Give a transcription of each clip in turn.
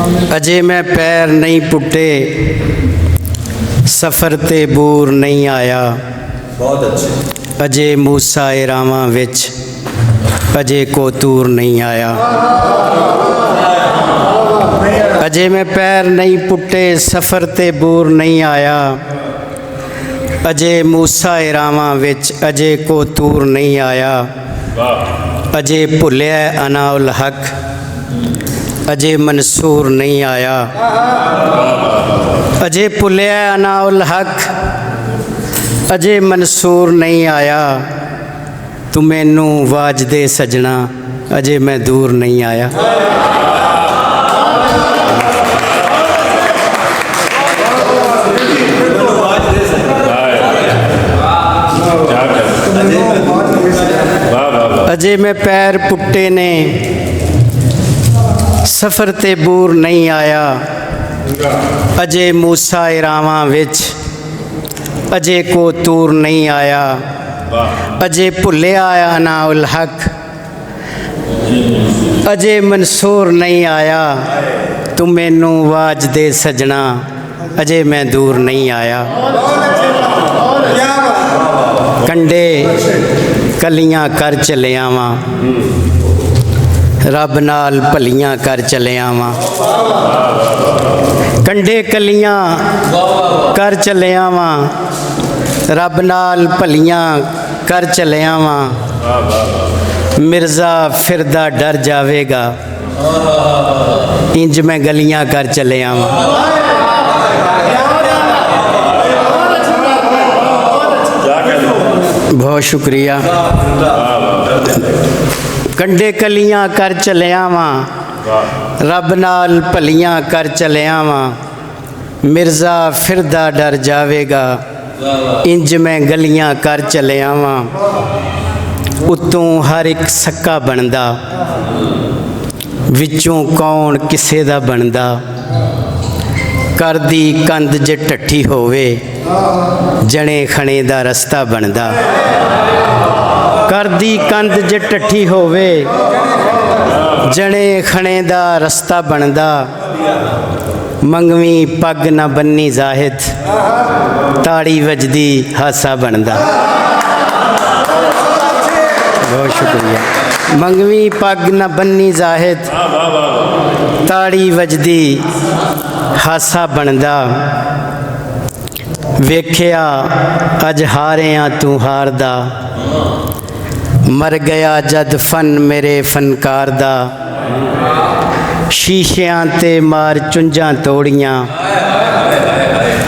अजे मैं पैर नहीं पुट्टे सफ़र ते बूर नहीं आया। बहुत अच्छे। अजे मूसा इरावां विच अजे कोतूर नहीं आया। अजे मैं पैर नहीं पुट्टे सफ़र ते बूर नहीं आया। अजे मूसा इरावां विच अजे कोतूर नहीं आया। अजे भुलिया अनाउल हक अजे मंसूर नहीं आया। अजे भुलिया अनाउल हक अजे मंसूर नहीं आया। तू मैनू वाज दे सजना अजे मैं दूर नहीं आया। अजे मैं पैर पुट्टे ने सफ़र ते बूर नहीं आया। अजे मूसा इरावां विच अजे को तूर नहीं आया। अजे भुलिया अनाउल हक अजे मंसूर नहीं आया। तू मैनू वाज दे सजना अजे मैं दूर नहीं आया। कंडे कलियां कर चलिया वां रब नाल भलियां कर चलिया वां। कंडे कलियां कर चलिया वां रब नाल भलियां कर चलिया वां। मिर्ज़ा फिरदा डर जावेगा इंज मैं गलियां कर चलिया वां। बहुत शुक्रिया। कंडे कलियां कर चलिया वां रब नाल भलियां कर चलिया वां। मिर्ज़ा फिरदा डर जावेगा इंज मैं गलियां कर चलिया वां। उत्तों हर एक सक्का बनदा विचों कौन किसे दा बनदा। कर दी कंध जे टट्ठी होवे जने खने दा रस्ता बनदा। कर दी कंध जे टट्ठी होवे जने खने दा रस्ता बनदा। मंगवी पग ना बन्नी जाहिद ताड़ी वजदी हासा बनदा। बहुत शुक्रिया। मंगवी पग ना बन्नी जाहिद ताड़ी वजदी हासा बनदा। वेख्या अज हारिया तू हारदा मर गया जद फन मेरे फनकार दा। शीशियां ते मार चुंझां तोड़ियां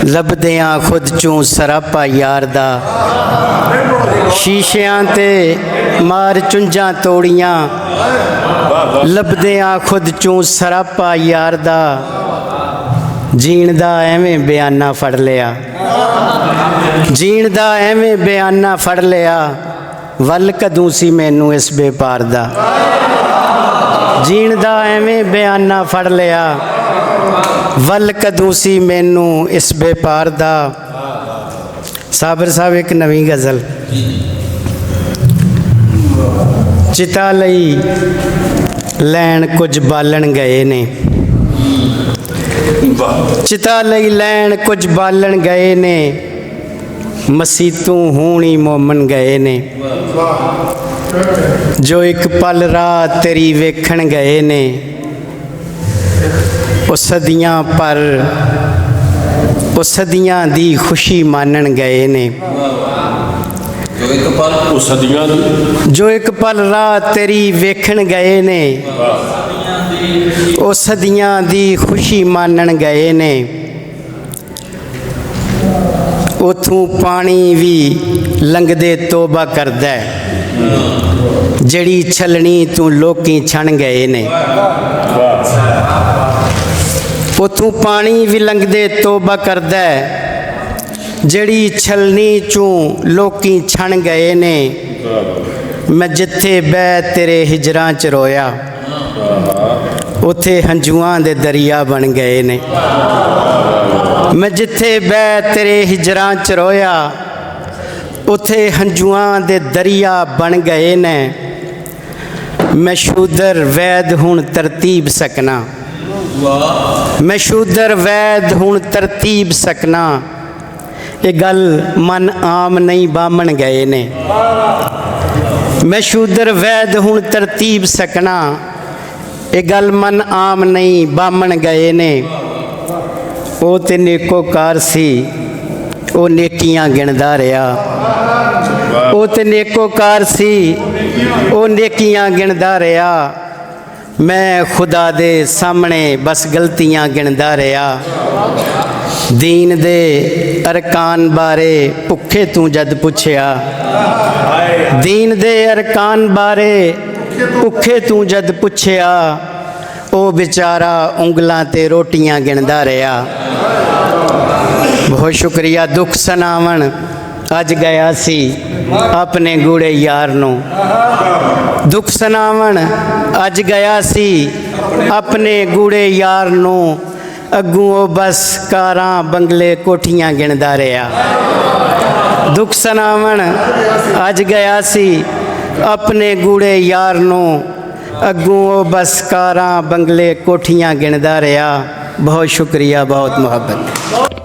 लभदियां खुद चूं सरापा यार दा। शीशियां ते मार चुंझां तोड़ियां लभदियां खुद चूं सरापा यार दा। जीण दा एवें बयाना फड़ लिया जीण दा एवें बयाना फड़ लिया। वल कदूं सी मैनू इस बेपार दा। जीण दा एवें बयाना फड़ लिया वल कदूं सी मैनू इस बेपार दा। साबिर साहब एक नवीं गज़ल। चिता लई लैन कुछ बालन गए ने चिता लई लैन कुछ बालन गए ने। मसीतों हूणी मोमन गए ने जो एक पल रात तेरी वेखण गए ने। ओ सदियां पर ओ सदियां दी खुशी मानन गए ने। जो एक पल रात तेरी वेखण गए ने। ओ सदियां दी खुशी मानन गए ने। उथों पानी भी लंघदे तोबा करदा जड़ी छलनी तू लोकी छण गए ने। उथों पानी भी लंघदे तोबा करदा जड़ी छलनी चूं लोकी छण गए ने। मैं जिथे बह तेरे हिजरां च रोया उथे हंजुआं दे दरिया बन गए ने। मैं जिथे बह तेरे हिजरां च रोया उथे हंजुआं दे दरिया बन गए ने। मैं शूदर वैद हुण तरतीब सकना ਵਾਹ ਮੈਂ ਸ਼ੂਦਰ ਵੈਦ ਹੁਣ ਤਰਤੀਬ ਸਕਣਾ। ਇਹ ਗੱਲ ਮਨ ਆਮ ਨਹੀਂ ਬਾਮਣ ਗਏ ਨੇ। ਮੈਂ ਸ਼ੂਦਰ ਵੈਦ ਹੁਣ ਤਰਤੀਬ ਸਕਣਾ। ਇਹ ਗੱਲ ਮਨ ਆਮ ਨਹੀਂ ਬਾਮਣ ਗਏ ਨੇ। ਉਹ ਤੇ ਨੇਕੋਕਾਰ ਸੀ, ਉਹ ਨੇਕੀਆਂ ਗਿਣਦਾ ਰਿਹਾ। ਉਹ ਤੇ ਨੇਕੋਕਾਰ ਸੀ, ਉਹ ਨੇਕੀਆਂ ਗਿਣਦਾ ਰਿਹਾ। ਮੈਂ ਖੁਦਾ ਦੇ ਸਾਹਮਣੇ ਬਸ ਗਲਤੀਆਂ ਗਿਣਦਾ ਰਿਹਾ। ਦੀਨ ਦੇ ਅਰਕਾਨ ਬਾਰੇ ਭੁੱਖੇ ਤੂੰ ਜਦ ਪੁੱਛਿਆ। ਦੀਨ ਦੇ ਅਰਕਾਨ ਬਾਰੇ ਭੁੱਖੇ ਤੂੰ ਜਦ ਪੁੱਛਿਆ। ਉਹ ਵਿਚਾਰਾ ਉਂਗਲਾਂ ਤੇ ਰੋਟੀਆਂ ਗਿਣਦਾ ਰਿਹਾ। ਬਹੁਤ ਸ਼ੁਕਰੀਆ। ਦੁੱਖ ਸੁਣਾਵਣ ਅੱਜ ਗਿਆ ਸੀ ਆਪਣੇ ਗੂੜੇ ਯਾਰ ਨੂੰ। ਦੁੱਖ ਸੁਣਾਵਣ ਅੱਜ ਗਿਆ ਸੀ ਆਪਣੇ ਗੂੜੇ ਯਾਰ ਨੂੰ। ਅੱਗੋਂ ਉਹ ਬਸ ਕਾਰਾਂ ਬੰਗਲੇ ਕੋਠੀਆਂ ਗਿਣਦਾ ਰਿਹਾ। ਦੁੱਖ ਸੁਣਾਵਣ ਅੱਜ ਗਿਆ ਸੀ ਆਪਣੇ ਗੂੜੇ ਯਾਰ ਨੂੰ। ਅੱਗੋਂ ਉਹ ਬਸ ਕਾਰਾਂ ਬੰਗਲੇ ਕੋਠੀਆਂ ਗਿਣਦਾ ਰਿਹਾ। ਬਹੁਤ ਸ਼ੁਕਰੀਆ, ਬਹੁਤ ਮੁਹੱਬਤ।